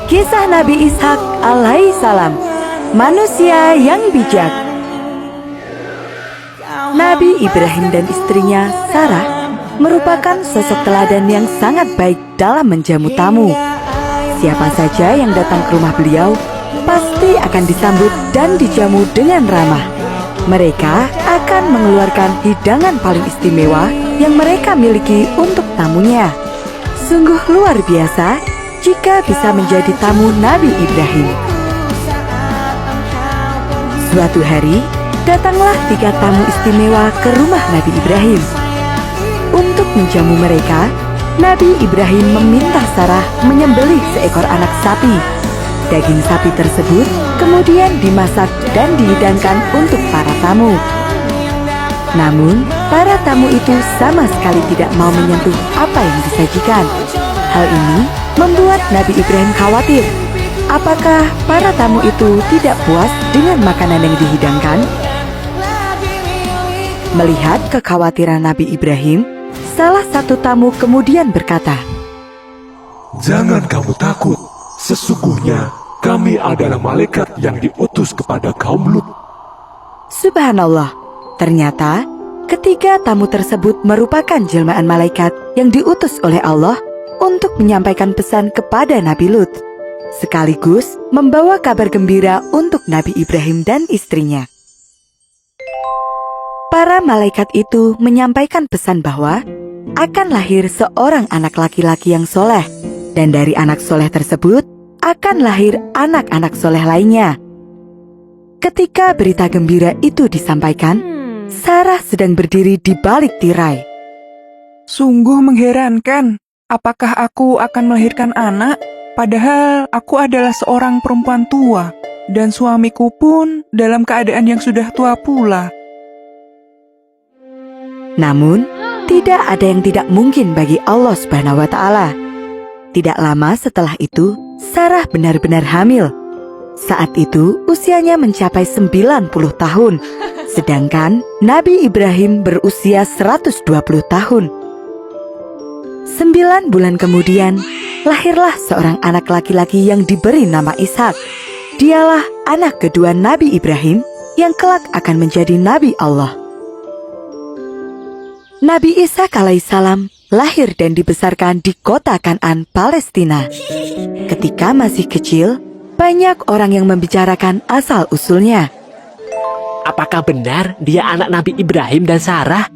Kisah Nabi Ishak alaihissalam, manusia yang bijak. Nabi Ibrahim dan istrinya Sarah merupakan sosok teladan yang sangat baik dalam menjamu tamu. Siapa saja yang datang ke rumah beliau pasti akan disambut dan dijamu dengan ramah. Mereka akan mengeluarkan hidangan paling istimewa yang mereka miliki untuk tamunya. Sungguh luar biasa jika bisa menjadi tamu Nabi Ibrahim. Suatu hari, datanglah 3 tamu istimewa ke rumah Nabi Ibrahim. Untuk menjamu mereka, Nabi Ibrahim meminta Sarah menyembelih seekor anak sapi. Daging sapi tersebut kemudian dimasak dan dihidangkan untuk para tamu. Namun, para tamu itu sama sekali tidak mau menyentuh apa yang disajikan. Hal ini membuat Nabi Ibrahim khawatir. Apakah para tamu itu tidak puas dengan makanan yang dihidangkan? Melihat kekhawatiran Nabi Ibrahim, salah satu tamu kemudian berkata, "Jangan kamu takut, sesungguhnya kami adalah malaikat yang diutus kepada kaum Lut." Subhanallah, ternyata ketiga tamu tersebut merupakan jelmaan malaikat yang diutus oleh Allah untuk menyampaikan pesan kepada Nabi Lut, sekaligus membawa kabar gembira untuk Nabi Ibrahim dan istrinya. Para malaikat itu menyampaikan pesan bahwa akan lahir seorang anak laki-laki yang soleh, dan dari anak soleh tersebut akan lahir anak-anak soleh lainnya. Ketika berita gembira itu disampaikan, Sarah sedang berdiri di balik tirai. Sungguh mengherankan. Apakah aku akan melahirkan anak? Padahal aku adalah seorang perempuan tua, dan suamiku pun dalam keadaan yang sudah tua pula. Namun, tidak ada yang tidak mungkin bagi Allah Subhanahu wa Ta'ala. Tidak lama setelah itu, Sarah benar-benar hamil. Saat itu, usianya mencapai 90 tahun, sedangkan Nabi Ibrahim berusia 120 tahun. 9 bulan kemudian, lahirlah seorang anak laki-laki yang diberi nama Ishak. Dialah anak kedua Nabi Ibrahim yang kelak akan menjadi Nabi Allah. Nabi Ishak alaihissalam lahir dan dibesarkan di kota Kan'an, Palestina. Ketika masih kecil, banyak orang yang membicarakan asal-usulnya. Apakah benar dia anak Nabi Ibrahim dan Sarah?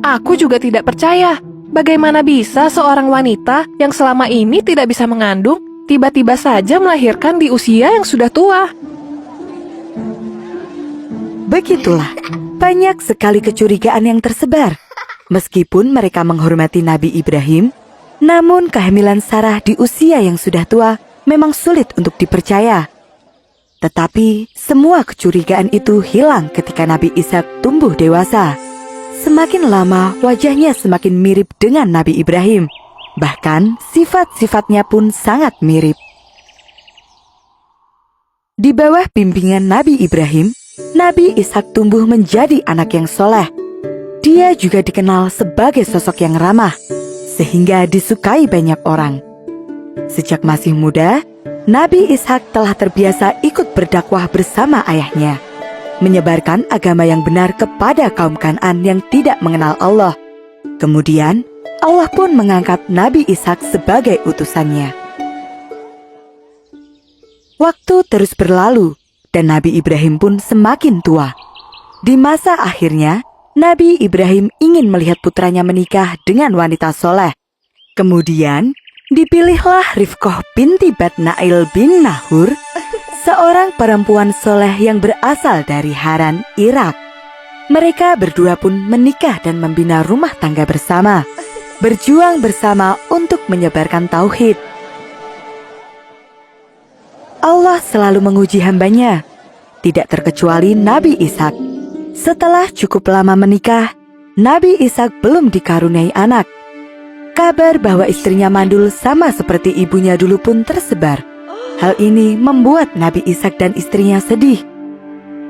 Aku juga tidak percaya. Bagaimana bisa seorang wanita yang selama ini tidak bisa mengandung, tiba-tiba saja melahirkan di usia yang sudah tua? Begitulah, banyak sekali kecurigaan yang tersebar. Meskipun mereka menghormati Nabi Ibrahim, namun kehamilan Sarah di usia yang sudah tua memang sulit untuk dipercaya. Tetapi semua kecurigaan itu hilang ketika Nabi Ishak tumbuh dewasa. Semakin lama wajahnya semakin mirip dengan Nabi Ibrahim. Bahkan sifat-sifatnya pun sangat mirip. Di bawah bimbingan Nabi Ibrahim, Nabi Ishak tumbuh menjadi anak yang soleh. Dia juga dikenal sebagai sosok yang ramah, sehingga disukai banyak orang. Sejak masih muda, Nabi Ishak telah terbiasa ikut berdakwah bersama ayahnya, menyebarkan agama yang benar kepada kaum Kan'an yang tidak mengenal Allah. Kemudian, Allah pun mengangkat Nabi Ishak sebagai utusannya. Waktu terus berlalu, dan Nabi Ibrahim pun semakin tua. Di masa akhirnya, Nabi Ibrahim ingin melihat putranya menikah dengan wanita soleh. Kemudian, dipilihlah Rifqah binti Batnail bin Nahur, seorang perempuan soleh yang berasal dari Haran, Irak. Mereka berdua pun menikah dan membina rumah tangga bersama, berjuang bersama untuk menyebarkan tauhid. Allah selalu menguji hambanya, tidak terkecuali Nabi Ishak. Setelah cukup lama menikah, Nabi Ishak belum dikaruniai anak. Kabar bahwa istrinya mandul sama seperti ibunya dulu pun tersebar. Hal ini membuat Nabi Ishak dan istrinya sedih.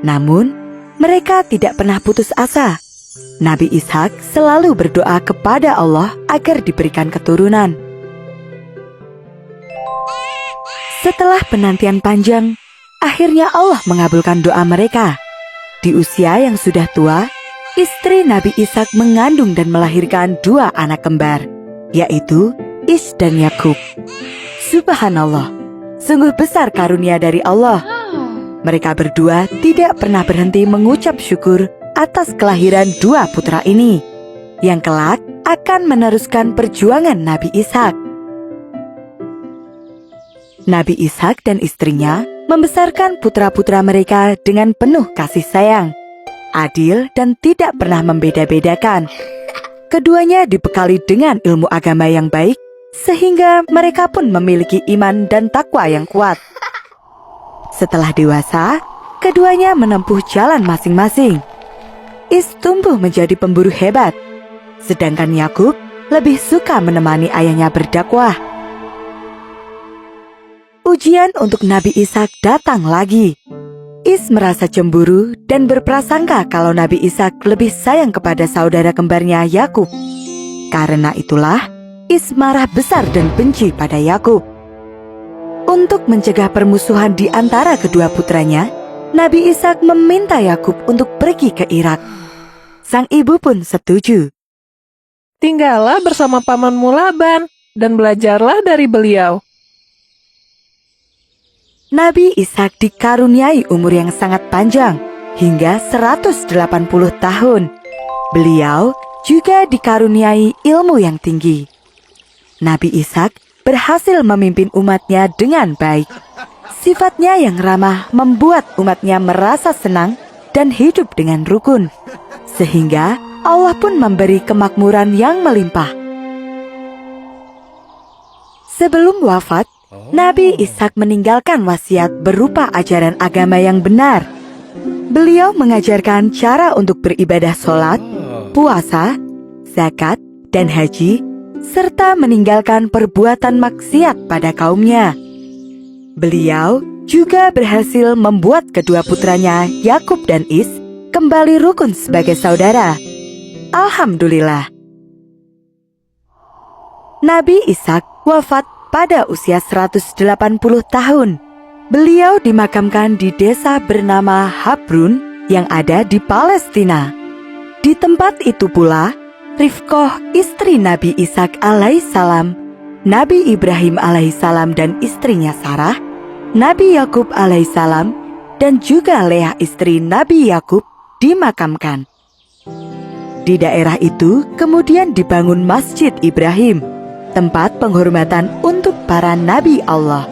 Namun, mereka tidak pernah putus asa. Nabi Ishak selalu berdoa kepada Allah agar diberikan keturunan. Setelah penantian panjang, akhirnya Allah mengabulkan doa mereka. Di usia yang sudah tua, istri Nabi Ishak mengandung dan melahirkan 2 anak kembar, yaitu Is dan Yakub. Subhanallah, sungguh besar karunia dari Allah. Mereka berdua tidak pernah berhenti mengucap syukur atas kelahiran 2 putra ini, yang kelak akan meneruskan perjuangan Nabi Ishak. Nabi Ishak dan istrinya membesarkan putra-putra mereka dengan penuh kasih sayang, adil dan tidak pernah membeda-bedakan. Keduanya dibekali dengan ilmu agama yang baik, sehingga mereka pun memiliki iman dan takwa yang kuat. Setelah dewasa, keduanya menempuh jalan masing-masing. Is tumbuh menjadi pemburu hebat, sedangkan Yakub lebih suka menemani ayahnya berdakwah. Ujian untuk Nabi Ishak datang lagi. Is merasa cemburu dan berprasangka kalau Nabi Ishak lebih sayang kepada saudara kembarnya Yakub. Karena itulah, Is marah besar dan benci pada Yakub. Untuk mencegah permusuhan di antara kedua putranya, Nabi Ishak meminta Yakub untuk pergi ke Irak. Sang ibu pun setuju. Tinggallah bersama pamanmu Laban dan belajarlah dari beliau. Nabi Ishak dikaruniai umur yang sangat panjang, hingga 180 tahun. Beliau juga dikaruniai ilmu yang tinggi. Nabi Ishak berhasil memimpin umatnya dengan baik. Sifatnya yang ramah membuat umatnya merasa senang dan hidup dengan rukun, sehingga Allah pun memberi kemakmuran yang melimpah. Sebelum wafat, Nabi Ishak meninggalkan wasiat berupa ajaran agama yang benar. Beliau mengajarkan cara untuk beribadah sholat, puasa, zakat, dan haji, serta meninggalkan perbuatan maksiat pada kaumnya. Beliau juga berhasil membuat kedua putranya Yakub dan Is kembali rukun sebagai saudara. Alhamdulillah. Nabi Ishak wafat pada usia 180 tahun. Beliau dimakamkan di desa bernama Habrun yang ada di Palestina. Di tempat itu pula, Rifqah istri Nabi Ishak alaihissalam, Nabi Ibrahim alaihissalam dan istrinya Sarah, Nabi Yakub alaihissalam, dan juga Leah istri Nabi Yakub dimakamkan. Di daerah itu kemudian dibangun Masjid Ibrahim, tempat penghormatan untuk para nabi Allah.